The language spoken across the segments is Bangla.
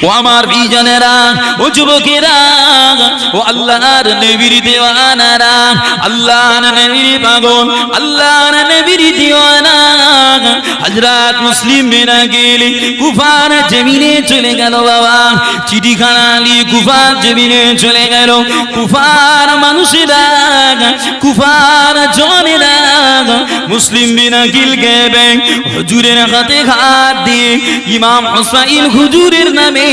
ও আমার বিজনেরা, ও যুবকেরা, ও আল্লাহর নবীর দেওয়ানারা, আল্লাহর নবীর পাগল, আল্লাহর নবীর দিওয়ানা হযরত মুসলিম বিন আকিল কুফার জমিনে চলে গেল বাবা। চিঠিখানা নিয়ে কুফার জমিনে চলে গেল। কুফার মানুষেরা, কুফার জনেরা মুসলিম বিন আকিলকে হুজুরের হাতে হাত দিয়ে ইমাম হুসাইন হুজুরের নামে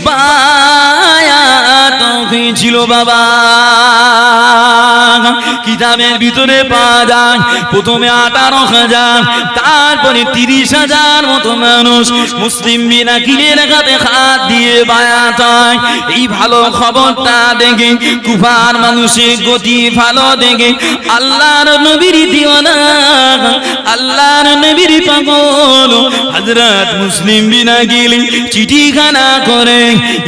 বায়াত হয়েছিল বাবা। কিতাবের ভিতরে পাওয়া যায় প্রথমে 18,000, তারপরে 30,000 মতো মানুষ মুসলিম বিন আকিলের হাতে হাত দিয়ে বায়াত হয়। এই ভালো খবরটা দেখে কুফার মানুষের গতি ভালো দেখে আল্লাহর নবীর দিওয়ানা, আল্লাহর নবীর পাগল হযরত মুসলিম বিন আকিল চিঠিখানা করে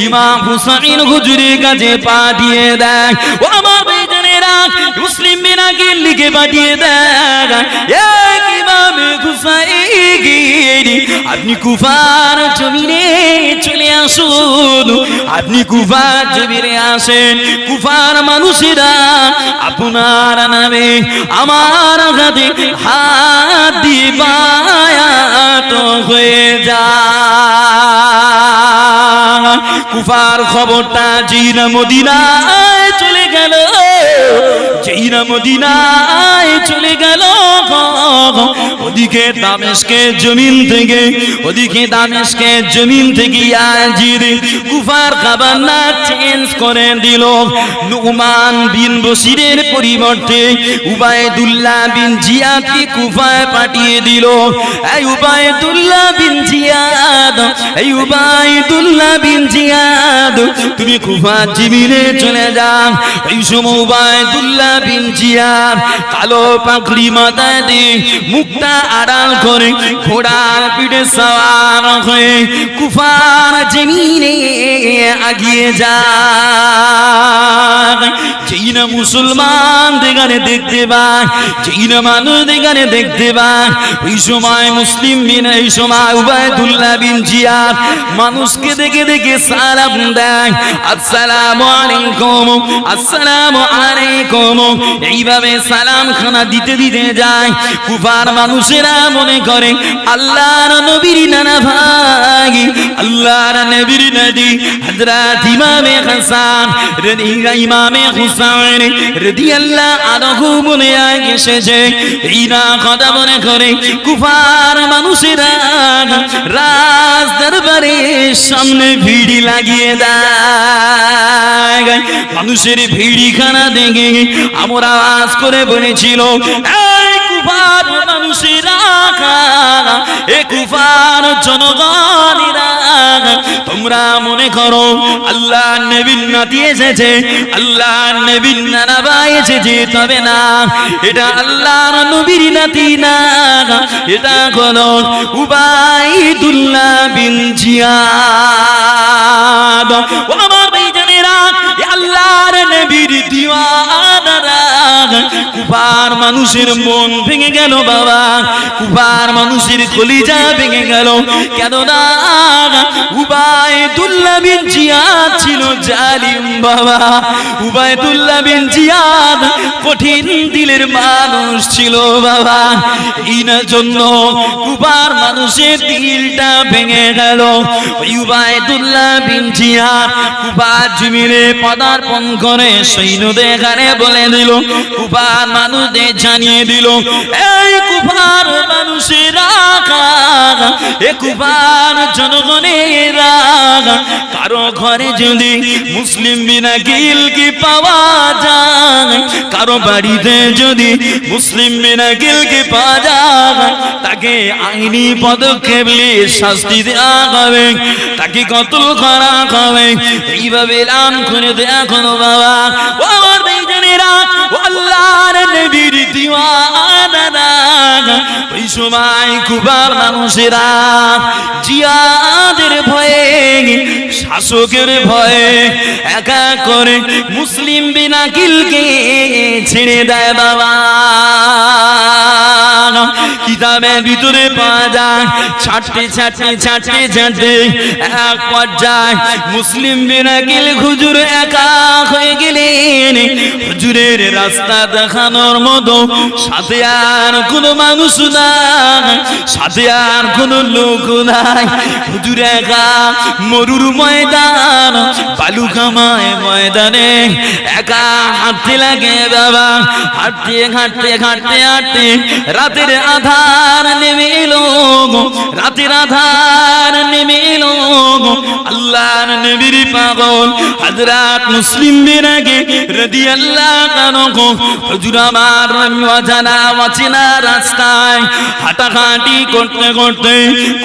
ইমাম হুসাইন হুজুরের কাছে পাঠিয়ে দেয়। ও আমার বেজনেরা, মুসলিম বিন আকিল লিখে পাঠিয়ে দেয়, এক ইমাম হুসাইন আপনি কুফার জমিনে চলে আসুন, আপনি কুফার জমিনে আসেন। কুফার মানুষেরা আপনার নামে আমার হাতে হাত দিয়ে বায়াত হয়ে যায়। কুফার খবরটা জিনা মদিনায় চলে গেল, জিনা মদিনায় চলে গেল। ওদিকে দামেস্কের জমিন থেকে, ওদিকে দামেস্কের জমিন থেকে ইয়াজিদ কুফার খাবারনা চেঞ্জ করে দিল। নুমান বিন বশিরের পরিবর্তে উবাইদুল্লাহ বিন জিয়াদকে কুফায় পাঠিয়ে দিল। এই উবাইদুল্লাহ বিন জিয়াদ, এই উবাইদুল্লাহ বিন জিয়াদ তুমি কুফার জমিনে চলে যাও। এই সময় উবাইদুল্লাহ বিন জিয়াদ কালো পাগড়ি মাথায় দিয়ে মুখটা আড়াল করে ঘোড়ার পিঠে সওয়ার হয়ে কুফার জমিনে আগিয়ে যায়। যেই না মুসলমান দেখানে দেখতে পায়, যেই না মানুষ দেখানে দেখতে পায়, ওই সময় মুসলিম বিন, এই সময় উবাইদুল্লাহ বিন জিয়াদ মানুষকে দেখে দেখে সালাম দেয়, আসসালামু আলাইকুম, আসসালামু আলাইকুম। এইভাবে সালাম খানা দিতে দিতে যায়। কুফার মানুষেরা মনে করে আল্লাহর নবীর নানা ভাই, আল্লাহর নবীর নদী হযরত ইমামে হাসান, ইমামে হুসাইন রাদিয়াল্লাহু আনহু মনে এসেছে। এই না কথা মনে করে কুফার মানুষেরা রাজ দরবারের সামনে ভিড় লাগিয়ে দেয়। মানুষের ভিড়খানা দেখে আমরা আওয়াজ করে বলেছিল, এই কুফার মানুষেরা, এ কুফার জনগণেরা, তোমরা মনে করো আল্লাহ নবীর নাতি এসেছে, আল্লাহ নবীর নানা ভাই এসেছে, তবে না, এটা আল্লাহর নবীর নাতি না, এটা হলো উবাইদুল্লাহ বিন জিয়াদ। ও আমার ভাইজানেরা, আল্লাহর নবীর দিওয়ানারা, কুফার মানুষের মন ভেঙে গেল বাবা, কুফার মানুষের কলিজা ভেঙে গেল। কেননা উবাইদুল্লাহ বিন জিয়াদ ছিল জালিম বাবা, উবাইদুল্লাহ বিন জিয়াদ কঠিন দিলের মানুষ ছিল বাবা। এই না জন্য কুফার মানুষের দিলটা ভেঙে গেল। উবাইদুল্লাহ বিন জিয়াদ কুফার জমিনে পদার্পণ করে সৈন্যদের গানে বলে দিল, কুফার মানুষদের জানিয়ে দিল, এই কুফার মানুষেরা, এ কুফার জনগণেরা, কারো ঘরে যদি মুসলিম বিন আকিলকে পাওয়া যায়, কারো বাড়িতে যদি মুসলিম বিন আকিলকে পাওয়া যায়, তাকে আইনি পদক্ষেপ নিয়ে শাস্তি দেওয়া হবে, তাকে কতল করা হবে। এইভাবে এলান করে দেয়া কোনো বাবা। ও আমার ভাইজানেরা, ও আল্লাহর নবীর দিওয়ানারা, ওই সময় কুফার মানুষেরা জিয়াদের ভয়ে, শাসকের ভয়ে একা করে মুসলিম বিন আকিলকে ছেড়ে দেয় বাবা। কিতাবের ভিতরে পাওয়া যায়। ছাড়তে এক পর্যায়ে মুসলিম বিন আকিল হুজুর একা হয়ে গেলেন। হুজুরের রাস্তা দেখানোর মতো সাথে আর কোনো মানুষ নাই, সাথে আর কোনো লোক নাই। হুজুর একা মরুর ময়দান, বালুকাময় ময়দানে একা হাঁটতে লাগে বাবা। হাঁটতে রাতের আধার নেমে এলো, রাতের আধার নেমে এলো। আল্লাহর নবীর পাগল হযরত মুসলিম বিন আকিল রাদিয়াল্লাহু আনহু হুজুর আমার অচেনা রাস্তায় হাঁটাহাঁটি করতে করতে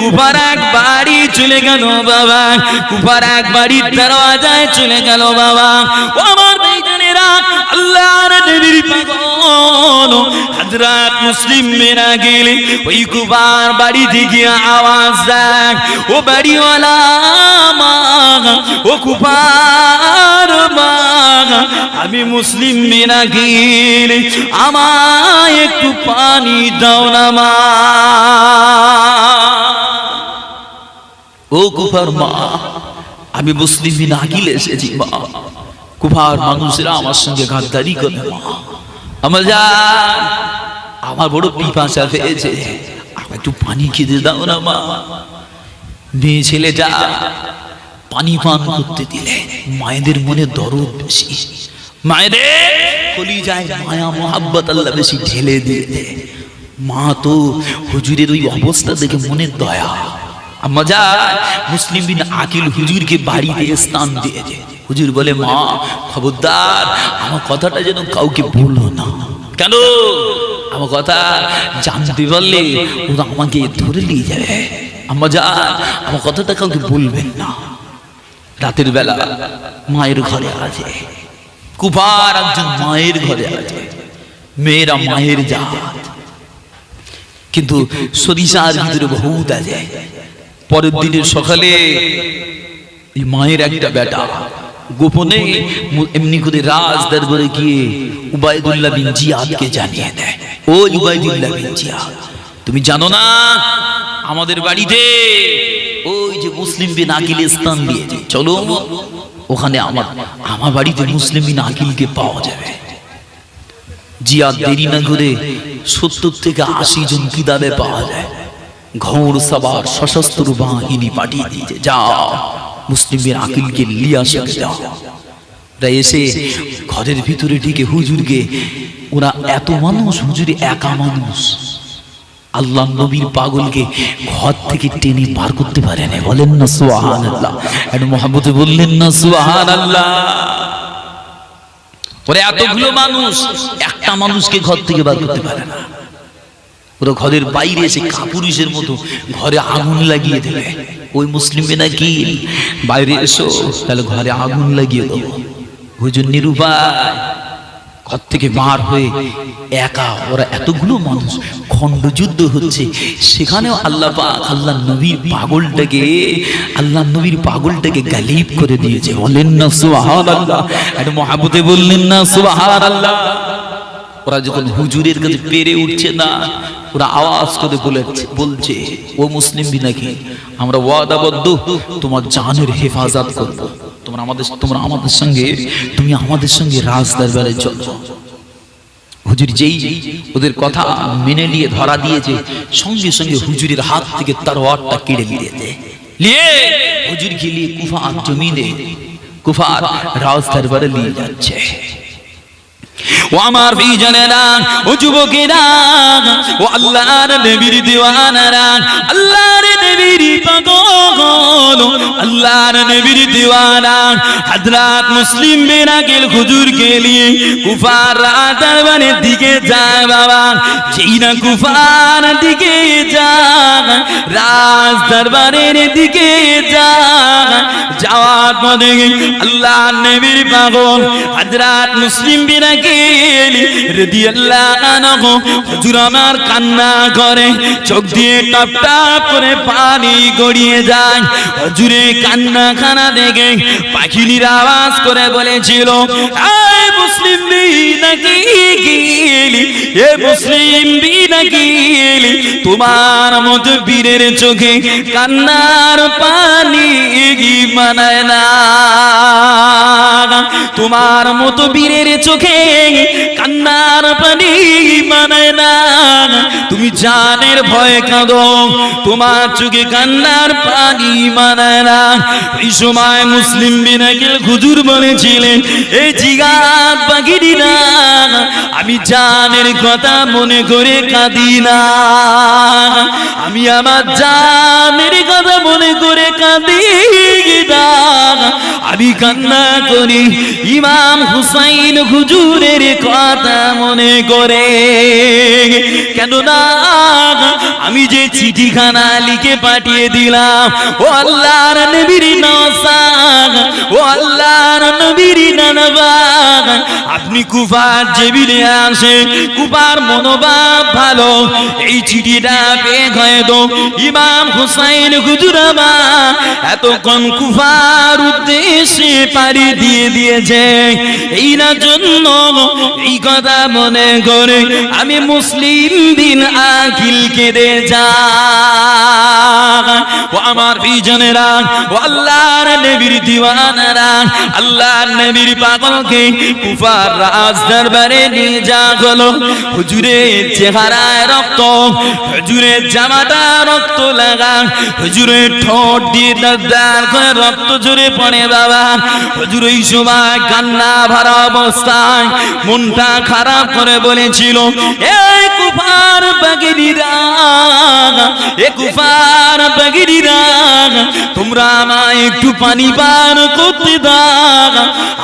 কুফার এক বাড়ি চলে গেল বাবা। কুফার এক বাড়ির দরওয়াজায় চলে গেল বাবা। ও আমার ভাইজানেরা, আল্লাহর নবীর পাগল হযরত মুসলিম বিন আকিল ওই কুফার বাড়ি থেকে আওয়াজ দেয়, ও বাড়িওয়ালা মা, ও কুফার মা, আমি মুসলিম বিন আকিল, আমায় একটু পানি দাও না মা। ও কুফার মা, আমি মুসলিম বিন আকিল এসেছি মা। কুফার মানুষেরা আমার সঙ্গে গাদ্দারি করে মা। আমার বড় পিপাসা পেয়েছে, একটু পানি খেতে দাও না মা। মেয়ে ছেলেটা পানি পান করতে দিলে মায়েদের মনে দরদ বেশি, মায়েদের কলিজায় মায়া মোহাব্বত আল্লাহ বেশি ঢেলে দিয়ে দেয়। মা তো হুজুরের ওই অবস্থা দেখে মনে দয়া। মজা মুসলিম বিন আকিল হুজুরকে বাড়িতে স্থান দিয়েছে। হুজুর বলে, মা খবরদার আমার কথাটা যেন কাউকে বললো না। কেন? আমার কথা জানতে পারলে ওরা আমাকে ধরে নিয়ে যাবে। মজা আমার কথাটা কাউকে বলবেন না। রাতের বেলা মায়ের ঘরে আছে, কুফার একজন মায়ের ঘরে আছে। মেয়েরা মায়ের জাত, কিন্তু সরিষার ভিতরে বহুত আছে। পরের দিনের সকালে মায়ের একটা বেটা গোপনে এমনি করে রাজ দরবারে গিয়ে উবাইদুল্লাহ বিন জিয়াদকে জানিয়ে দেয়, ও উবাইদুল্লাহ বিন জিয়াদ, তুমি জানো না আমাদের বাড়িতে ওই যে মুসলিম বিন আকিল স্থান দিয়েছে, চলো ওখানে আমার বাড়িতে মুসলিম বিন আকিলকে পাওয়া যাবে। জিয়াদ দেরি না করে 70 থেকে 80 জন কিদাবে পাওয়া যায়। ঘোর সবার সশস্ত্র বাহিনী পাঠিয়ে দিয়েছে, যাও মুসলিম বিন আকিলকে লিয়ে আসো। ওরা এসে ঘরের ভিতরে ঢুকে হুজুরকে, ওরা এত মানুষ, হুজুর একা মানুষ, আল্লাহ নবীর পাগলকে ঘর থেকে টেনে বার করতে পারে না। বলেন না সুবহানাল্লাহ, একটু মুহাব্বতে বললেন না সুবহানাল্লাহ। ওরা এতগুলো মানুষ একটা মানুষকে ঘর থেকে বার করতে পারে না। ওরা ঘরের বাইরে এসে কাপুরুষের মতো ঘরে আগুন লাগিয়ে দেবে। ওই মুসলিম বিন আকিল বাইরে এসো, তাহলে ঘরে আগুন লাগিয়ে দেবো। হুজুর নিরুপায় ঘর থেকে বার হয়ে একা, ওরা এতগুলো মানুষ, খণ্ডযুদ্ধ হচ্ছে, সেখানেও আল্লাহ পাক আল্লাহ নবীর পাগলটাকে গালিব করে দিয়েছে। বলেন না সুবহানাল্লাহ, একটু মুহাব্বতে বললেন না সুবহানাল্লাহ। ওরা যখন হুজুরের কাছে পেরে উঠছে না, ওরা আওয়াজ করে বলছে, ও মুসলিম বিন আকিল, আমরা ওয়াদাবদ্ধ তোমার জানের হেফাজত করব। তুমি আমাদের সঙ্গে রাজ দরবারে চলো। হুজুর যেই ওদের কথা মেনে নিয়ে ধরা দিয়েছে, সঙ্গে সঙ্গে হুজুরের হাত থেকে তরোয়ারটা কেড়ে নিয়েছে, নিয়ে হুজুরকে নিয়ে কুফার জমিনে, কুফার রাজ দরবারে নিয়ে যাচ্ছে। ও আমার ভাইজানেরা, ও যুবকেরা, ও আল্লাহর নবীর দিওয়ানারা, আল্লাহর নবীর পাগল, আল্লাহর নবীর দিওয়ানা হযরত মুসলিম বিন আকিল হুজুরকে নিয়ে কুফার রাজ দরবারের দিকে যায় বাবা। যেই না কুফার দিকে যায়, রাজ দরবারের দিকে যায়, যাওয়ার পথে আল্লাহর নবীর পাগল হযরত মুসলিম বিন আকিল রাদিয়াল্লাহু আনহু হুজুর আমার কান্না করে, চোখ দিয়ে টপ টপ করে পানি গড়িয়ে যায়। হুজুরে কান্নাখানা দেখে পাখির আওয়াজ করে বলেছিল, এই মুসলিম নাকি গেলি, এ মুসলিম নাকি গেলি, তোমার মতো বীরের চোখে কান্নার পানি মানায় না, তোমার মতো বীরের চোখে কান্নার পানি মানায় না, তুমি জানের ভয়ে কাঁদো, তোমার চোখে কান্নার পানি মানায় না। এই সময় মুসলিম বিন আকিল হুজুর বলেছিলেন, এই জিগাত পাখিটি না, আমি জানের কথা মনে করে কাঁদি না, আমি আমার জানের কথা মনে করে কাঁদি না, আমি কান্না করি ইমাম হুসাইন হুজুরের কথা মনে করে। কেননা আমি যে চিঠিখানা লিখে পাঠিয়ে দিলাম, ও আল্লাহর নবীর নওয়াজ, ও আল্লাহর নবীর নানবাগ, আপনি কুফার জেবিলে আসে, কুফার মনোভাব ভালো, এই চিঠিটা পেয়ে হয়তো ইমাম হুসাইন হুজুর আমার এতক্ষণ কুফার উদ্দেশ্যে পাড়ি দিয়ে দিয়েছে, এই না জন্য এই কথা মনে করে আমি মুসলিম বিন আকিল কেঁদে যা। ও আমার বিজনেরা, ও আল্লাহর নবীর দিওয়ানারা, আল্লাহর নবীর পাগলকে কুফার রাজ দরবারে নিয়ে যা হলো। হুজুরের চেহারায় রক্ত, হুজুরের জামাটা রক্ত লাগা, হুজুরের ঠোঁট দিয়ে দাঁত করে রক্ত ঝরে পড়ে বাবা। হুজুর এই সময় কান্না ভরা অবস্থায় মনটা খারাপ করে বলেছিল, এই কুফার বাগিনীরা, এ কুফার বাগিনীরা, তোমরা আমায় একটু পানি পান করতে দাও,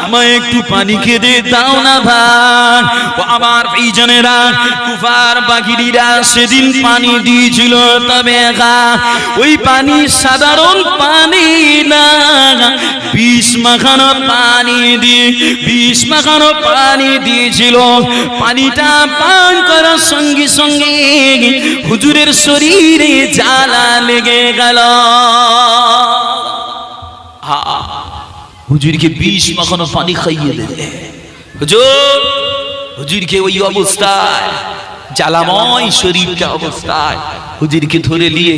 আমায় একটু পানি খেতে দাও না ভাই। ও আমার ভাইজানেরা, কুফার বাগিনীরা সেদিন পানি দিয়েছিল, তবে ওই পানি সাধারণ পানি না, বিষ মাখানো পানি দিয়ে, বিষ মাখানো পানি দিয়েছিল। পানিটা পান করার সঙ্গে সঙ্গে হুজুরের শরীরে জ্বালা লেগে গেল। হুজুরকে বিষ মাখানো পানি খাইয়ে দিলে। হুজুর, হুজুরকে ওই অবস্থায়, জ্বালাময় শরীরটা অবস্থায় হুজুরকে ধরে নিয়ে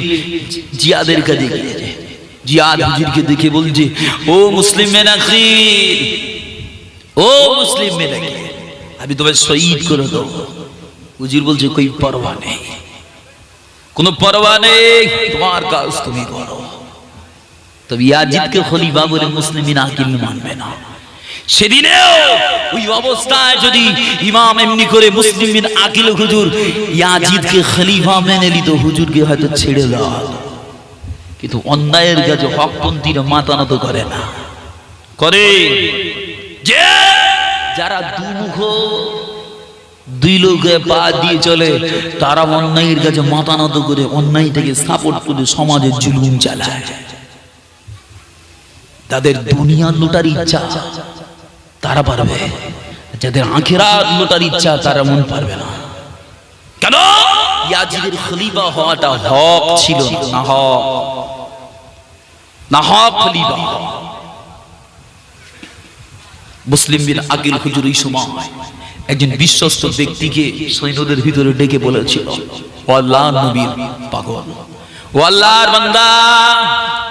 জিয়াদের কাছে গিয়েছে। জিয়াদ হুজুরকে দেখে বলছে, ও মুসলিম মেনাকি, ও মুসলিম মেনাকি, আমি তোমায় শহীদ করে দেব। হুজুর বলছে, কই পরোয়া নেই, কোনো পরোয়া নেই, তোমার কাজ তুমি করো। তবে ইয়াজিদকে খলিফা বলে মুসলিম আকিল মানবে না। সেদিনেও ওই অবস্থায় যদি ইমাম এমনি করে মুসলিম বিন আকিল হুজুর ইয়াজিদকে খলিফা মেনে নিত, হুজুরকে হয়তো ছেড়ে দেওয়া, কিন্তু অন্যায়ের কাছে হকপন্থীরা মাথা নত করে না, করে যে যারা দুমুখ, দুই লোকে পা দিয়ে চলে, তারা অন্যায়ের কাছে মাথা নত করে অন্যায়টাকে সাপোর্ট করে সমাজের জুলুম চালায়। তাদের দুনিয়া লুটার ইচ্ছা তারা পারবে, যাদের আখিরাত লুটার ইচ্ছা তারা মন পারবে না। কেন? ইয়াজিদের খলিফা হওয়াটা হক ছিল না, হক না, হক খলিফা। মুসলিম বিন আকিল হুজুর এই সময় একজন বিশ্বস্ত ব্যক্তিকে সৈন্যদের ভিতরে ডেকে বলেছিল, ও আল্লাহর নবীর পাগল, ও আল্লাহর বান্দা,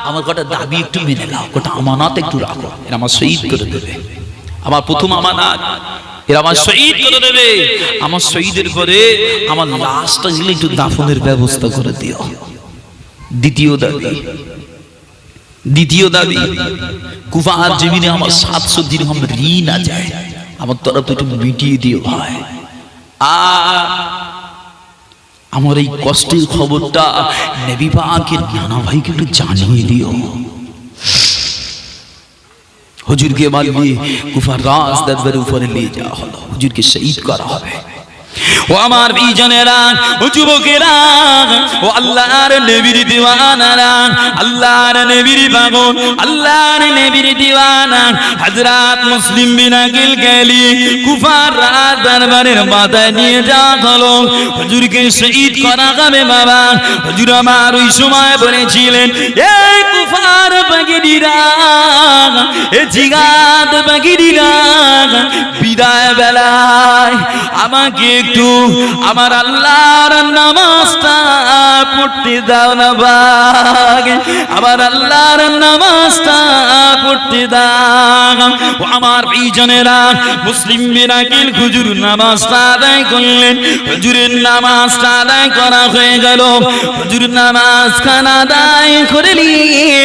আমার কটা দাবি একটু মেনে নাও, কটা আমানত একটু রাখো, এরা আমার শহীদ করে দেবে, আমার প্রথম আমানত, এরা আমার শহীদ করে দেবে, আমার শহীদের পরে আমার লাশটা গেলে একটু দাফনের ব্যবস্থা করে দিও। দ্বিতীয় দাবি, দ্বিতীয় দাবি, কুফার জমিনে আমার 700 দিরহাম ঋণ আছে, আমার তরফ একটু মিটিয়ে দিও ভাই। আমার এই কষ্টের খবরটা নবী পাকের নানা ভাইকে একটু জানিয়ে দিও। হুজুরকে মালিয়ে কুফার রাজ দরবারের উপরে নিয়ে যাওয়া হলো, হুজুরকে শহীদ করা হবে। ও আমার বিজনেরা, ও যুবকেরা, ও আল্লাহর নবীর দিওয়ানারা, আল্লাহর নবীর পাগল, আল্লাহর নবীর দিওয়ানা হযরত মুসলিম বিন আকিল কালি কুফার রাজ দরবারের মাথায় নিয়ে যাওয়া হলো। হুজুরকে শহীদ করা হবে বাবা। হুজুর আমার ওই সময় বলেছিলেন, এই কুফার বাগিনীরা, এ জিগাদ বাগিনীরা, বিদায় বেলায় আমাকে একটু আমার আল্লাহর নামাজটা পড়তে দাও না ভাগ, আমার আল্লাহর নামাজটা পড়তে দাও। ও আমার প্রিয়জনেরা, মুসলিম বিন আকিল হুজুর নামাজটা আদায় করলেন। হুজুরের নামাজটা আদায় করা হয়ে গেল। হুজুর নামাজ খানা আদায় করে নিয়ে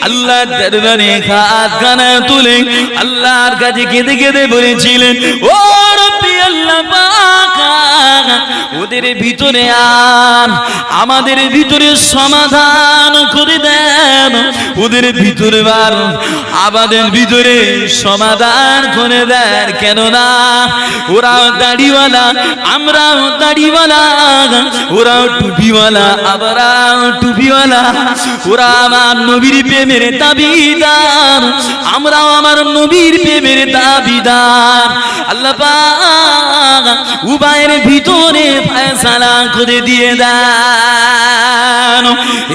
আল্লাহর দরবারে হাতখানা তুলে আল্লাহর কাছে কেঁদে কেঁদে বলেছিলেন, ও রব্বি আল্লাহ পাক, ওদের ভিতরে আর আমাদের ভিতরে সমাধান করে দেন, ওদের ভিতরে আর আমাদের ভিতরে সমাধান করে দেন। কেননা ওরাও দাড়িওয়ালা, আমরাও দাড়িওয়ালা, ওরাও টুপিওয়ালা, আমরাও টুপিওয়ালা, ওরা আমার নবীর প্রেমের দাবিদার, আমরাও আমার নবীর প্রেমের দাবিদার। আল্লাহ পাক উভয়ের ভিতরে ফয়সালা করে দিয়ে দেন।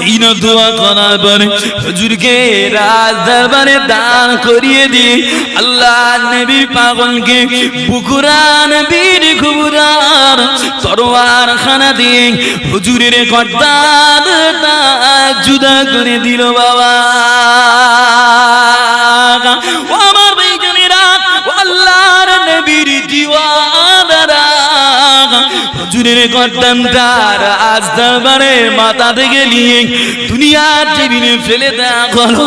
এই না দোয়া করার পরে হুজুরকে রাজ দরবারে দান করিয়ে দিয়ে আল্লাহ নবীর পাগলকে বুকুরান বীর খুবরার তরোয়ার খানা দিয়ে হুজুরের গর্দান জুদা করে দিল বাবা। ও আমার ভাইজানেরা, ও আল্লাহর নবীর দিওয়ানারা, হুজুরের গর্দানটা রাজ দরবারে মাথা থেকে নিয়ে দুনিয়ার জমিনে ফেলে দেয়া হলো,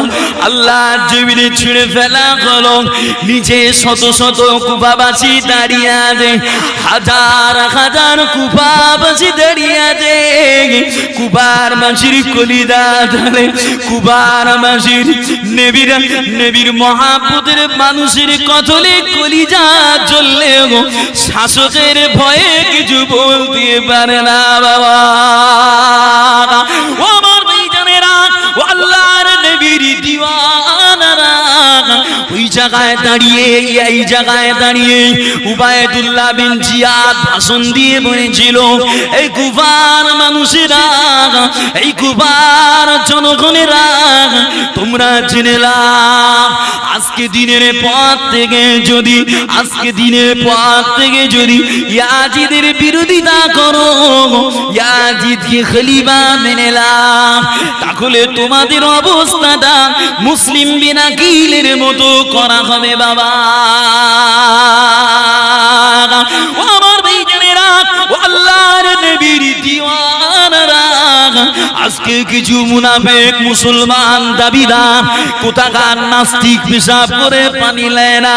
আল্লাহর জমিনে ছিঁড়ে ফেলা হলো। নিচে শত শত কুফাবাসী দাঁড়িয়ে আছে, হাজার হাজার কুফাবাসী দাঁড়িয়ে আছে। কুফার মাসির কলিদা ধরে, কুফার মাসির নবীর নবীর মহাপুতের মানুষের কতলে কলিজা জ্বললেও শাসকের ভয়ে কিছু বলতে পারে না বাবা। ও আমার ভাইজানেরা, ও আল্লাহর নবীর দিওয়ানারা, ওই জায়গায় দাঁড়িয়ে, এই জায়গায় দাঁড়িয়ে উবাইদুল্লাহ বিন জিয়াদ ভাষণ দিয়ে বলেছিল, এই কুফার মানুষেরা, এই কুফার জনগণেরা, তোমরা জেনে নাও, আজকে দিনের পর থেকে যদি, আজকে দিনের পর থেকে যদি ইয়াজিদের বিরোধিতা করো, ইয়াজিদকে খলিফা মেনে নাও, তাহলে তোমাদের অবস্থাটা মুসলিম বিন আকিলের মতো করা হবে বাবা। ও আমার ভাইজানেরা, ও আল্লাহর নবীর দিওয়ানারা, আজকে কিছু মুনাফিক মুসলমান দাবিদার, কোথাকার নাস্তিক পেশাব করে পানি নেয় না,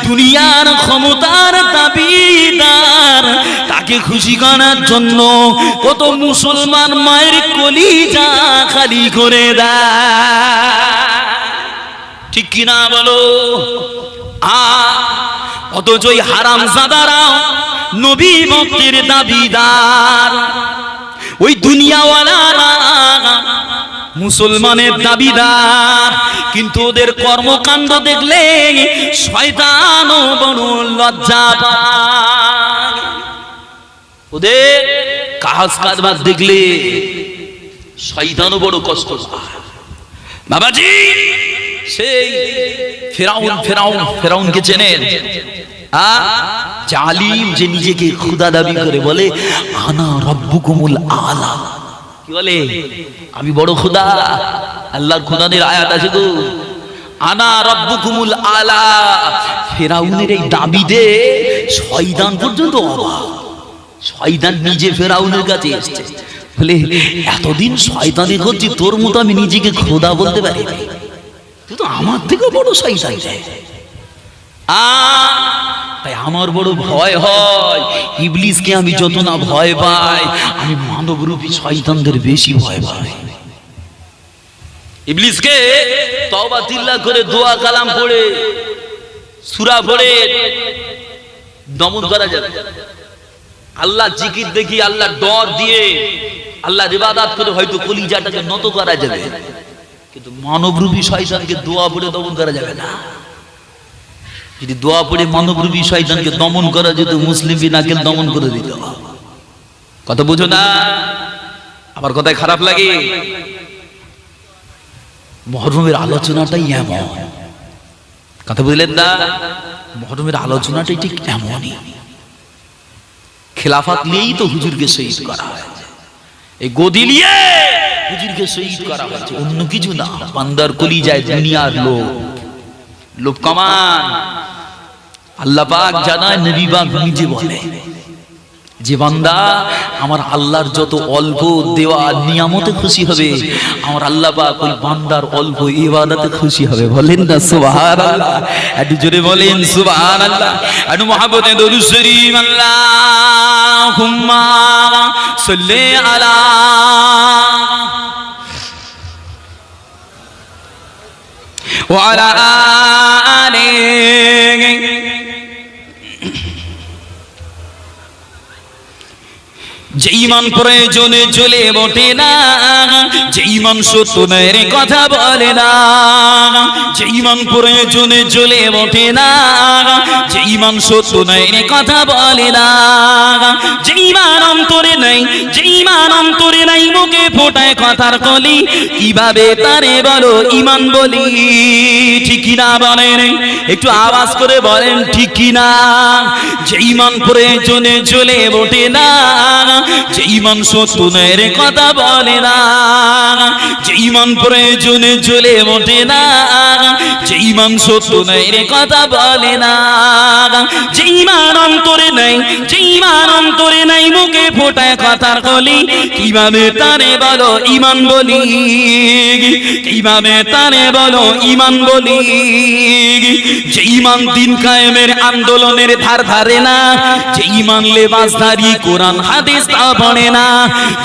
দুনিয়ার ক্ষমতার দাবিদার, তাকে খুশি করার জন্য কত মুসলমান মায়ের কলিজা খালি করে দেয়, ঠিক কিনা বলো? অথচ ওই হারামজাদারা নবী ভক্তের দাবিদার, ওই দুনিয়াওয়ালারা মুসলমানের দাবিদার, কিন্তু ওদের কর্মকাণ্ড দেখলে শয়তানও বড় লজ্জা পায়। ওদের কাজ কারবার দেখলে শয়তানও বড় কষ্ট পায়। বাবাজি, সেই ফেরাউনকে চেনেন? জালিম যে নিজেকে খুদা দাবি করে বলে, আনা রব্বুকুমুল আলা, কি বলে? আমি বড় খুদা। আল্লাহর খুদাদের আয়াত আছে তো, আনা রব্বুকুমুল আলা। ফেরাউনের এই দাবিতে শয়তান পর্যন্ত অবাক। শয়তান নিজে ফেরাউনের কাছে এসেছে, বলে এতদিন শয়তানি করছি, তোর মতো আমি নিজেকে খোদা বলতে পারি, তুই তো আমার থেকে বড় শয়তান। তাই আমার বড় ভয় হয়, ইবলিসকে আমি যত না ভয় পাই, আমি মানবরূপী শয়তানদের বেশি ভয় পাই। ইবলিসকে তওবা তিল্লা করে দোয়া কালাম পড়ে সূরা পড়ে দমন করা যাবে, আল্লাহ জিকির দেখি, আল্লাহ ডর দিয়ে, আল্লাহর ইবাদত করে হয়তো কলিজাটাকে নত করা যাবে, কিন্তু মানবরূপী শয়তানকে দোয়া পড়ে দমন করা যাবে না। যদি দোয়া পড়ে মানবরূপী শয়তানকে দমন করা যেত, মুসলিম বিনাকে দমন করে দিত। কথা বুঝো না? আবার কথায় খারাপ লাগে। মুহররমের আলোচনাটাই এমন, কথা বুঝলেন না? মুহররমের আলোচনাটাই ঠিক এমনই। খেলাফত নিয়েই তো হুজুরকে শহীদ করা হয়েছে, এই গদি নিয়ে হুজুরকে শহীদ করা হয়েছে, অন্য কিছু না। বান্দার কলিজায় দুনিয়ার লোভ কামান। আল্লাহ পাক জানায়, নবী পাক নিজে বলে যে বান্দা আমার আল্লাহর যত অল্প দেওয়া নিয়ামতে খুশি হবে, আমার আল্লাহ পাক ওই বান্দার অল্প ইবাদতে খুশি হবে। বলেন না সুবহানাল্লাহ? একটু জোরে বলেন সুবহানাল্লাহ। একটু মহব্বতে দরুদ শরীফ, আল্লাহুম্মা সাল্লি আলা ওয়া আলা আলিহি। যে ঈমান প্রয়োজনে চলে বটে না, যে ঈমান সত্যের কথা বলে না, যে ঈমান প্রয়োজনে চলে বটে না, যে ঈমান সত্যের কথা বলে না, যে ঈমান অন্তরে নাই, যে ঈমান অন্তরে নাই, মুখে ফোটায় কথার কলি, কিভাবে তারে বলো ঈমান বলি? ঠিক কিনা বলেন? একটু আওয়াজ করে বলেন ঠিক কিনা? যে ঈমান প্রয়োজনে চলে বটে না, যে ঈমান সত্যের কথা বলে না, যে ঈমান প্রয়োজনে চলে বটে না, যে ঈমান সত্যের কথা বলে না, যে ঈমান অন্তরে নাই, যে ঈমান অন্তরে নাই, মুখে ফোটায় কথার কলি, কিভাবে তারে বলো ঈমান বলি? কিভাবে তারে বলো ঈমান বলি? যে ঈমান দিন কায়েমের আন্দোলনের ধার ধারে না, যে ঈমান লেবাসধারী কোরআন হাদিস তা পড়ে না,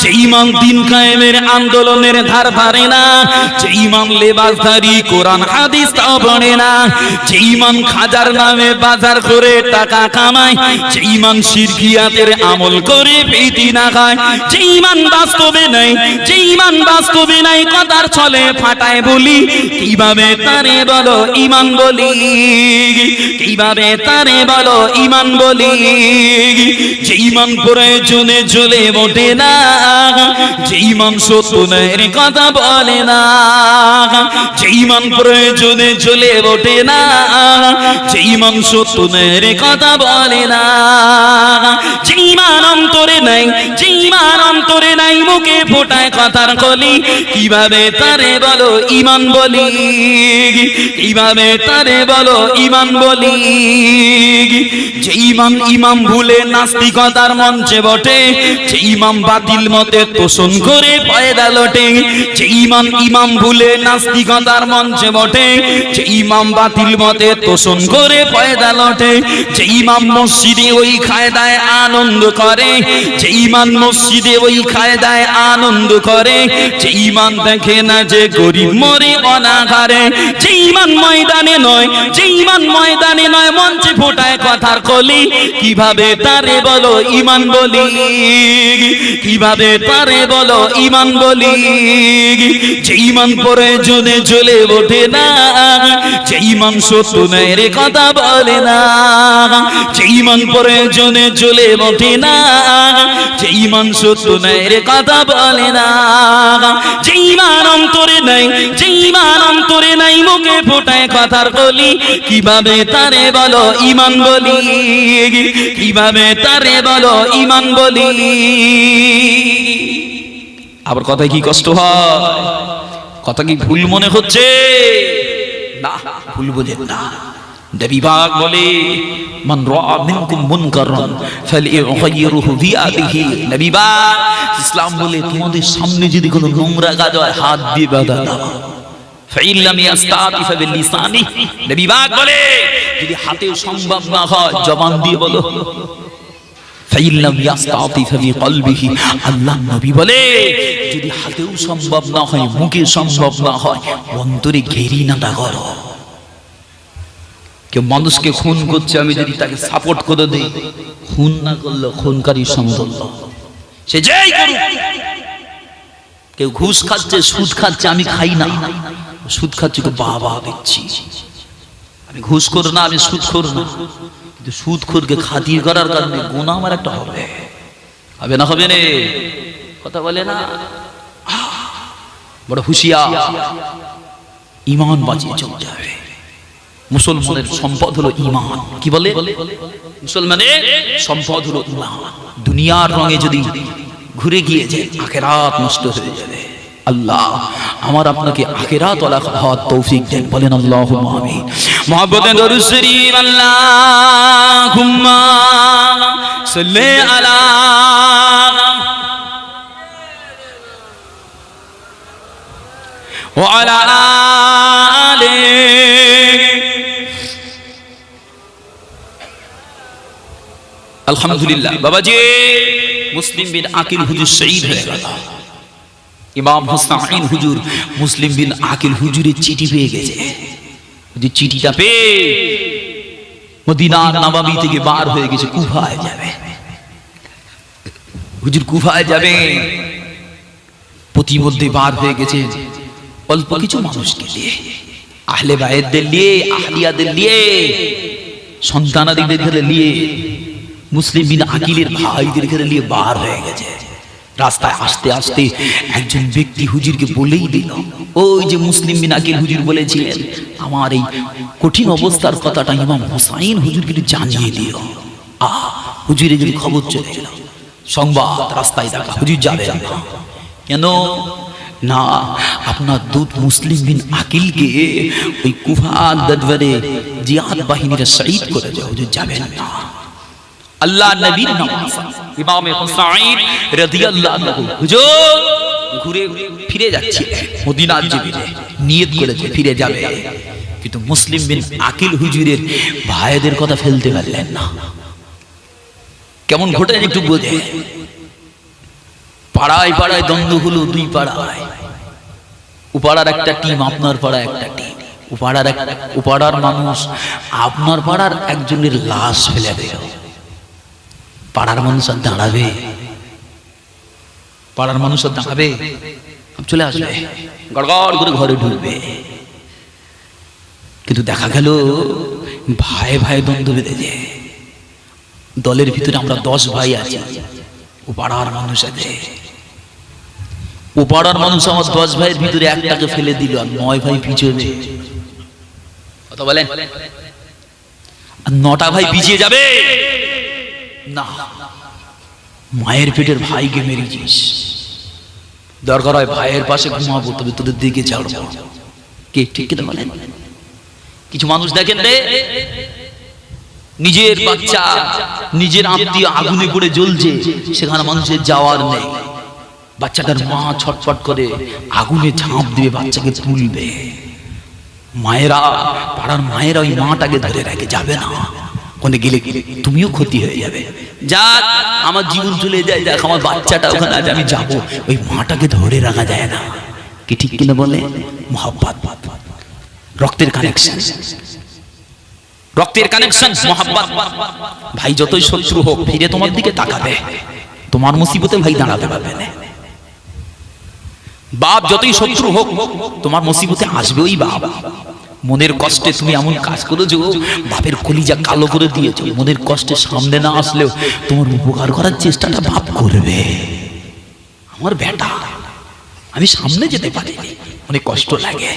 যে ঈমান দিন কায়েমের আন্দোলনের ধার ধারে না, যে ঈমান লেবাসধারী কোরআন হাদিস তা পড়ে না, যে ঈমান খাজার নামে বাজার করে টাকা কামায়, যে ঈমান শিরকিয়াতের আমল করে পেটি না খায়, যে ঈমান বাস্তবে নাই, যে ঈমান বাস্তবে নাই, কথার ছলে ফাটায় বলি, কিভাবে তারে বলো ঈমান বলি? কিভাবে তারে বলো ঈমান বলি? যে ঈমান প্রয়োজনে চলে বটে না, যে ঈমান সত্যের কথা বলে না, যে ঈমান প্রয়োজনে চলে বটে না, যে ঈমান সত্যের কথা বলে না, যে ঈমান অন্তরে নাই, যে ঈমান অন্তরে নাই, মুখে ফোটায় কথার কলি, কিভাবে তারে বলো ঈমান বলি? কিভাবে তারে বলো ঈমান বলি? যে ঈমান ইমাম ভুলে নাস্তিকতার মঞ্চে বটে, যে ইমাম বাতিল মতে তোষণ করে পয়দা লোটে, যে ঈমান ইমাম ভুলে নাস্তিকতার মঞ্চে বটে, যে ইমাম বাতিল মতে তোষণ করে পয়দা লোটে, যে ইমাম মসজিদে ওই কায়দায় আনন্দ করে, যে ঈমান মসজিদে ওই কায়দায় আনন্দ করে, যে ঈমান দেখে না যে গরিব মরে অনাহারে, যে ঈমান ময়দানে নয়, যে ঈমান ময়দানে নয়, মঞ্চে ফোটায় কথার কলি, কিভাবে তারে বলো ঈমান বলি? কিভাবে তারে বলো ঈমান বলি? যে ঈমান প্রয়োজনে চলে ওঠে না, যে ঈমান সত্যের কথা বলে না, যে ঈমান প্রয়োজনে চলে ওঠে না, যে ঈমান সত্যের কথা বলে না, যে ঈমান অন্তরে নাই, যে ঈমান অন্তরে নাই, মুখে ফোটায় কথার কলি, কিভাবে তারে বলো ঈমান বলি? কিভাবে তারে বলো ঈমান বলি? আবার কথায় কি কষ্ট হয়? কথা কি ভুল মনে হচ্ছে? না, ভুল বোঝেন না। নবী পাক বলে, মান রাআ মিনকুম মুনকারান ফালিয়ুগাইয়িরহু বিয়াদিহি। নবী পাক ইসলাম বলে, তোমাদের সামনে যদি কোনো নোংরা কাজ হয়, হাত দিয়ে বাধা দাও। ফাইন লাম ইয়াস্তাতি ফাবিলিসানি। নবী পাক বলে, যদি হাতে সম্ভব না হয়, জবান দিয়ে বলো। ফাইন লাম ইয়াস্তাতি ফাবিকলবিহি। আল্লাহ নবী বলে, যদি হাতেও সম্ভব না হয়, মুখে সম্ভব না হয়, অন্তরে ঘৃণাটা করো। কেউ মানুষকে খুন করছে, আমি যদি তাকে সাপোর্ট করে দিই, খুন না করলে খুনকারীর সমতুল্য, সে যেই করুক। কেউ ঘুষ খাচ্ছে, সুদ খাচ্ছে, আমি খাই না, সুদ খাচ্ছে, বাবা দেখছি, আমি ঘুষ করো না, আমি সুদ করো না, কিন্তু সুদ খোরকে খাতির করার কারণে গুনাহ আমার একটা হবে, হবে না? হবে না? কথা বলে না, বড় হুঁশিয়ার, ঈমান বাঁচিয়ে চলতে হবে। মুসলমানের সম্পদ হলো ঈমান। কি বলে? মুসলমানের সম্পদ হলো ঈমান। দুনিয়ার রঙে যদি ঘুরে গিয়ে যায়, আখিরাত নষ্ট হয়ে যাবে। আল্লাহ আমার আপনাকে আখিরাত ওয়ালা হওয়ার তৌফিক দেন, বলেন আল্লাহুম্মা আমিন। মুহাব্বতে দরুদ শরীফ, আল্লাহুম্মা সাল্লি আলা ওয়া আলা আলি। আলহামদুলিল্লাহ বাবাজি, মুসলিম বিন আকিল হুজুর শহীদ হয়ে গেল। ইমাম হুসাইন হুজুর মুসলিম বিন আকিল হুজুরের চিঠি পেয়ে গেছে। যে চিঠিটা পেয়ে মদিনার নববী থেকে বার হয়ে গেছে, কুফায় যাবে। হুজুর কুফায় যাবে, প্রতিমধ্যে বার হয়ে গেছে অল্প কিছু মানুষকে দিয়ে, আহলে বায়তদের নিয়ে, আহলিয়াদের নিয়ে, সন্তানাদিদের ঘরে নিয়ে, মুসলিম বিন আকিলের ভাইদের ঘরে নিয়ে বার হয়ে গেছে। রাস্তায় আসতে আসতে একজন ব্যক্তি হুজুরকে বলেই দিল, ওই যে মুসলিম বিন আকিল হুজুর বলেছিলেন, আমার এই কঠিন অবস্থার কথাটা ইমাম হুসাইন হুজুরকে জানিয়ে দিও। হুজুরে যদি খবর চলে গেল, সংবাদ রাস্তায় দেখা, হুজুর যাবে না। কেন না? আপনার দূত মুসলিম বিন আকিলকে ওই কুফার দরবারে জিহাদ বাহিনীরা শহীদ করে দেয়, হুজুর যাবেন না। আল্লাহ নবীর নামাজ, ইমাম হুসাইন রাদিয়াল্লাহু আনহু হুজুর ঘুরে ফিরে যাচ্ছে মদিনার জমিনে, নিয়ত করেছে ফিরে যাবে, কিন্তু মুসলিম বিন আকিল হুজুরের ভাইদের কথা ফেলতে পারলেন না। কেমন ঘটে একটু বোঝে। পাড়ায় পাড়ায় দ্বন্দ্ব হলো, দুই পাড়ায়, উপাড়ার একটা টিম, আপনার পাড়া একটা টিম। উপাড়ার মানুষ আপনার পাড়ার একজনের লাশ ফেলে দেয়, পাড়ার মানুষ আর দাঁড়াবে? পাড়ার মানুষ আর দাঁড়াবে? চলে আসবে, গড়গড় করে ঘরে ঢুকবে। কিন্তু দেখা গেল ভাই ভাই দ্বন্দ্ব বেঁধেছে। দলের ভিতরে আমরা 10 ভাই আছি, ও পাড়ার মানুষ আছে, ও পাড়ার মানুষ আমার 10 ভাইয়ের ভিতরে একটাকে ফেলে দিল, আর 9 ভাই পিছনে। কথা বলেন, আর 9টা ভাই পিছিয়ে যাবে না। মায়ের পেটের ভাইকে মেরেছিস, দরকার হয় ভাইয়ের পাশে ঘুমাবো, তবে তোদের দিকে ছাড়বো। কে ঠিক কিনা বলেন? কিছু মানুষ দেখেন রে, নিজের বাচ্চা, নিজের আত্মীয় আগুনে পড়ে জ্বলছে, সেখানে মানুষের যাওয়ার নেই। বাচ্চাটার মা ছটফট করে আগুনে ঝাঁপ দিয়ে বাচ্চাকে তুলবে। মায়েরা, পাড়ার মায়েরা ওই মাটাকে ধরে রেখে যাবে না, কোনে গেলে তুমিও ক্ষতি হয়ে যাবে। যাক আমার জীবন চলে যায়, যাক আমার বাচ্চাটা ওখানে আছে, আমি যাবো। ওই মাটাকে ধরে রাখা যায় না। কি ঠিক কিনা বলে? মহব্বত, রক্তের কানেকশন, রক্তের কানেকশন, মহব্বত। ভাই যতই শত্রু হোক ফিরে তোমার দিকে তাকাবে, তোমার মুসিবতে ভাই দাঁড়াতে পারবে না। বাপ যতই শত্রু হোক তোমার মুসিবতে আসবে ওই বাপ। মনের কষ্টে তুমি এমন কাজ করেছো, বাপের কলিজা কালো করে দিয়েছো, মনের কষ্টে সামনে না আসলেও তোমার উপকার করার চেষ্টাটা বাপ করবে। আমার বেটা, আমি সামনে যেতে পারিনি, অনেক কষ্ট লাগে,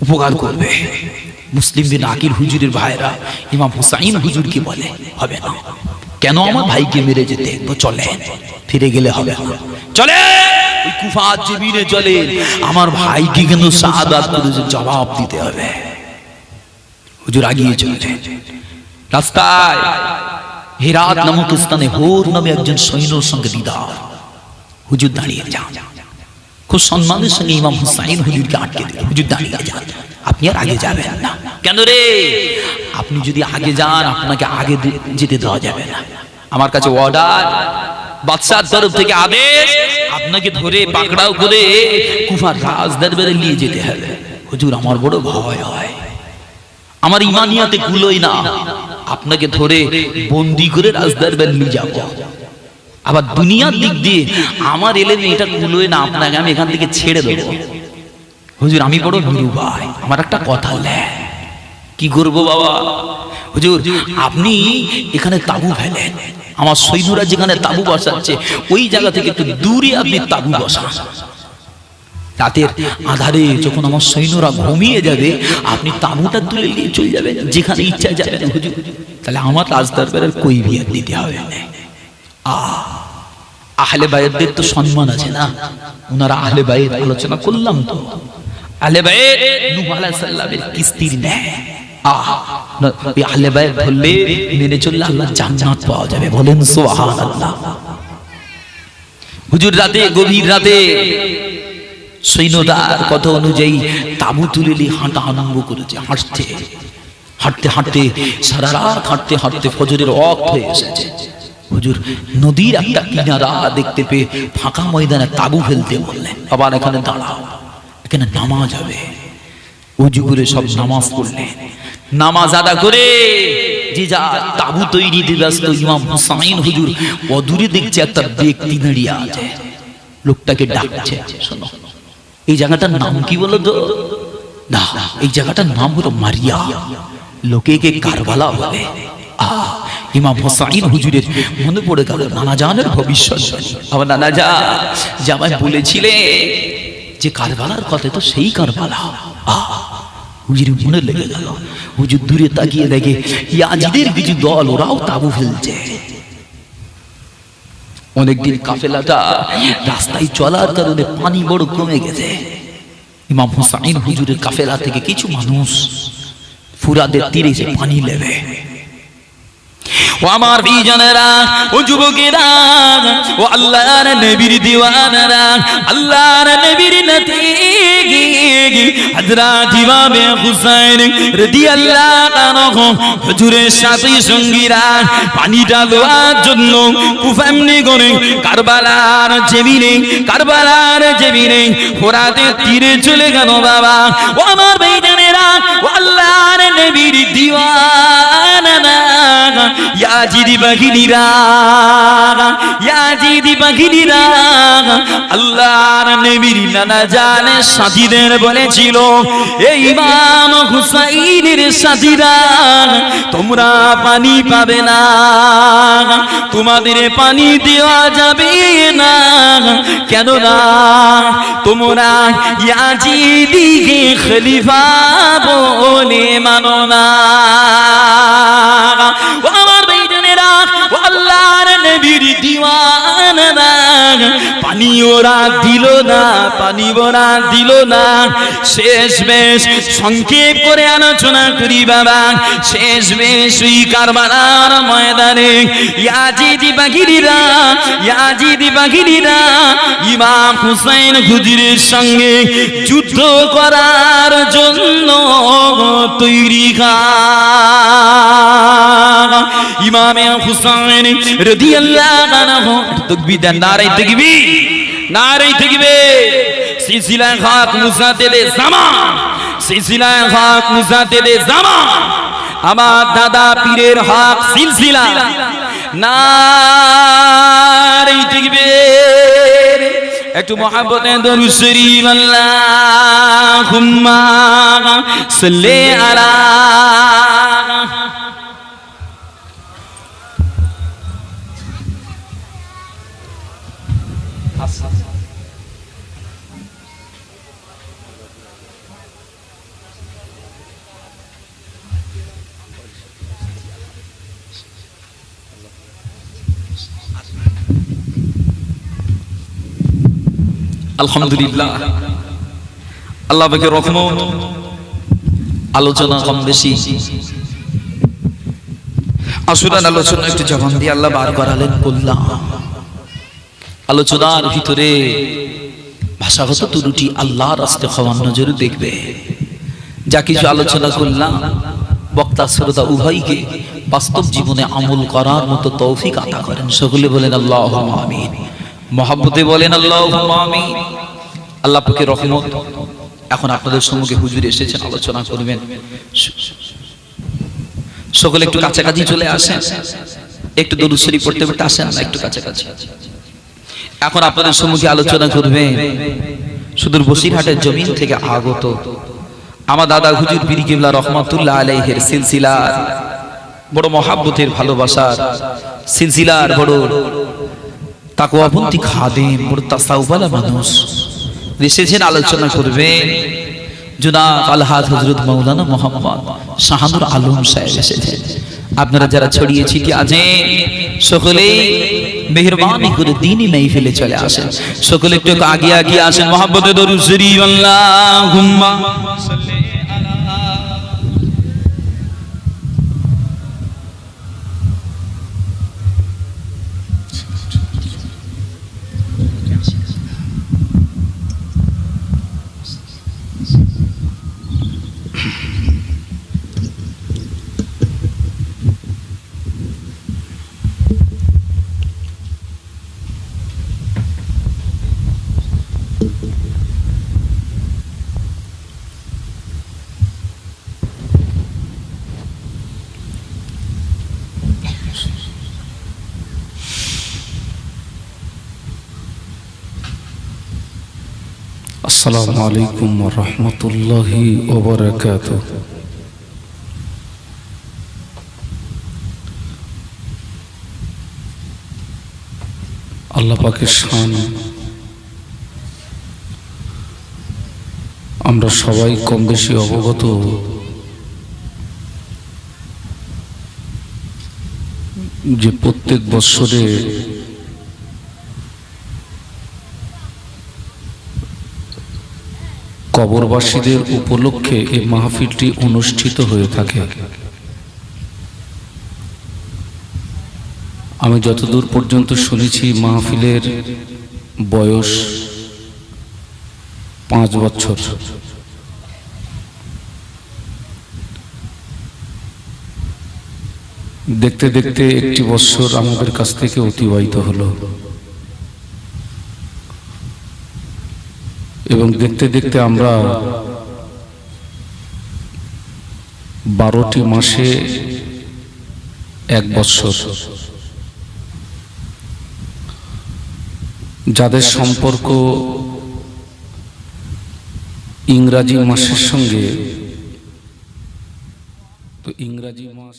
উপকার করবে। মুসলিম বিন আকিল হুজুরের ভাইরা ইমাম হুসাইন হুজুরকে বলে, হবে না, কেন আমার ভাইকে মেরে যেতে? তো চলে, ফিরে গেলে হবে না, চলে ওই কুফার জমিনে চলে, আমার ভাইকে কেন শাহাদাত করেছে জবাব দিতে হবে। হুজুর আগিয়ে চলে, রাস্তায় হেরাত নামক স্থানে হোর নামে একজন সৈন্যর সঙ্গে দিদার। হুজুর দাঁড়িয়ে যান, খুব সম্মানের সঙ্গে ইমাম হুসাইন হুজুরকে আটকে দিল। হুজুর দাঁড়িয়ে যান, আপনি আর আগে যাবেন না। কেন রে? আপনি যদি আগে যান আপনাকে আগে যেতে দেওয়া যাবে না। আমার কাছে অর্ডার, বাদশার তরফ থেকে আদেশ, আপনাকে ধরে পাকড়াও করে কুফার রাজ দরবারে নিয়ে যেতে হবে। হুজুর আমার বড় ভয় হয়, আমার ইমানিয়াতে কুলোই না, আপনাকে ধরে বন্দি করে রাজদরবার নিয়ে যাব। আবার দুনিয়ার দিক দিয়ে আমার এলেমে এটা কুলোয় না, আপনাকে আমি এখান থেকে ছেড়ে দেবো। হুজুর আমি বড় নিরু ভাই, আমার একটা কথা নেই, কি করবো বাবা? হুজুর আপনি এখানে তাবু ফেলেন, আমার সৈন্যরা যেখানে তাবু বসাচ্ছে ওই জায়গা থেকে একটু দূরে আপনি তাবু বসান। রাতের আধারে যখন আমার সৈন্যরা ঘুমিয়ে যাবে আপনি তাবুটা তুলে নিয়ে চলে যাবেন, যেখানে ইচ্ছা যাবেন। হুজুর তাহলে আমার রাজদরবারের কই বিয়ার দিতে হবে না। আহলে বায়তদের তো সম্মান আছে না, ওনারা আহলে বায়ত আলোচনা করলাম তো, আহলে বায়ত নূহ আলাইহিস সালামের কিস্তির নেয়। ওই আহলে বায়ত ধরলে মেনে চললে আল্লাহ জান্নাত পাওয়া যাবে, বলেন সুবহানাল্লাহ। হুজুর রাতে গভীর রাতে সৈন্যদার কথা অনুযায়ী তাবু তুলে নিয়ে হাঁটা আরম্ভ করেছে। হাঁটতে হাঁটতে হাঁটতে সারা রাত হাঁটতে হাঁটতে ফজরের ওয়াক্ত হয়ে এসেছে। হুজুর নদীর একটা কিনারা দেখতে পেয়ে ফাঁকা ময়দানে তাবু ফেলতে বললেন, আবার এখানে দাঁড়াও, এখানে নামাজ হবে। উজু করে সব নামাজ পড়লেন, নামাজ আদা করে যে যা তাবু তৈরিতে ব্যস্ত। ইমাম হুসাইন হুজুর অদূরে দেখছে একটা ব্যক্তি দাঁড়িয়ে আছে, লোকটাকে ডাকছে, শোনো এই জায়গাটার নাম কি বলো তো? না, এই জায়গাটার নাম হলো মারিয়া, লোকে কে কারবালা বলে। ইমাম হুসাইন হুজুরের মনে পড়ে গেল নানা জানের ভবিষ্যৎবাণী। আমার নানা যা আমায় বলেছিলে যে কারবালার কথা, তো সেই কারবালা। হুজুর মনে লেগে গেল। হুজুর দূরে তাকিয়ে দেখে ইয়াজিদের কিছু দল, ওরাও তাবু ফেলছে। অনেকদিন কাফেলাটা রাস্তায় চলার কারণে পানি বড় কমে গেছে। ইমাম হুসাইন হুজুরের কাফেলা থেকে কিছু মানুষ ফুরাদের তীরে যে পানি নেবে। ও আমার বিজনেরা, ও যুবকেরা, ও আল্লাহর নবীর দিওয়ানারা, আল্লাহর নবীর নাতি হযরত ইমাম হুসাইন রাদিয়াল্লাহু আনহু হুজুরের সাথে সঙ্গীরা পানিটা দেওয়ার জন্য কুফামনি করে কারবালার জমিনে ফোরাতের তীরে চলে গেল। বাবা ও আমার বিজনেরা, ও আল্লাহর নবীর দিওয়ানারা, ইয়াজিদি বাহিনীরা আল্লাহর নবীর নানা জানের সাথীদের বলেছিল, এই ইমাম হুসাইনের সাথীরা তোমরা পানি পাবে না, তোমাদের পানি দেওয়া যাবে না। কেন না? তোমরা ইয়াজিদিকে খলিফা বলে মানো না। আমার বেজনেরা, আল্লাহর নবীর দিওয়ানারা, পানি ওরা দিল না। শেষ বেশ সংক্ষেপ করে আলোচনা করি বাবা। শেষ বেশ ওই কারবালার ময়দানে ইয়াজিদি বাহিনীরা ইমাম হুসাইন হুজুরের সঙ্গে যুদ্ধ করার জন্য তৈরি। ইমাম হুসাইন রাদিয়াল্লাহু আনহু তাকবীর দেন, নারে তাকবীর। সিলসিলায়ে হক মুজাদ্দিদে জামান, আমার দাদা পীরের হক সিলসিলা, নারে তাকবীর। একটু মুহাব্বতে দরুদ শরীফ, আল্লাহুম্মা সাল্লি আলা। আলহামদুলিল্লাহ, আল্লাহ পাকের রহমত। আলোচনা কম বেশি, আসুরান আলোচনা একটু জবান দিয়ে আল্লাহ বার করালেন বললাম। আলোচনার ভিতরে ভাষাগত ত্রুটি আল্লাহর রাস্তে ক্ষমার নজরে দেখবে। যা কিছু আলোচনা করলাম বক্তা শ্রোতা উভয়কে বাস্তব জীবনে আমল করার মতো তৌফিক আতা করেন। সকলে বলেন আল্লাহুম্মা আমিন। মহব্বতে বলেন আল্লাহুম্মা আমিন। আল্লাহ পাকের রহমত। এখন আপনাদের সম্মুখে হুজুর এসেছেন, আলোচনা করবেন। সকলে একটু কাছাকাছি চলে আসেন, একটু দরুদ শরীফ পড়তে পড়তে আসেন না একটু কাছাকাছি। এখন আপনাদের সম্মুখে আলোচনা করবে সুদূর বসিরহাটের জমিন থেকে আগত আমার দাদা হুজুর পীর কিবলা রহমাতুল্লাহ আলাইহির সিলসিলার বড় মহাব্বতের ভালোবাসার সিলসিলার বড় তাকওয়াবন্তী খাদেম, বড় তাসাউফওয়ালা মানুষ এসেছেন, আলোচনা করবে জনাব আলহাজ হযরত মাওলানা মোহাম্মদ শাহানুর আলম সাহেব এসেছেন। আপনারা যারা ছড়িয়ে ছিটিয়ে আছেন সকলেই মেহেরবানি করে দ্বীনি মাহফিলে চলে আসেন, সকলে একটু আগে আগে আসেন। মহব্বতে দরুদ শরীফ আল্লাহুম্মা সাল্লি আসসালামু আলাইকুম ওয়া রাহমাতুল্লাহি ওয়া বারাকাতুহু। আল্লাহ পাকের শান আমরা সবাই কম বেশি অবগত। যে প্রত্যেক বছরে কবরবাসীদের উপলক্ষে এই মাহফিলটি অনুষ্ঠিত হয়ে থাকে। আমি যতদূর পর্যন্ত শুনেছি মাহফিলের বয়স 5 বছর। দেখতে দেখতে একটি বছর আমাদের কাছ থেকে অতিবাহিত হলো এবং দেখতে দেখতে আমরা 12টি মাসে 1 বছর, যাদের সম্পর্ক ইংরাজি মাসের সঙ্গে, তো ইংরাজি মাস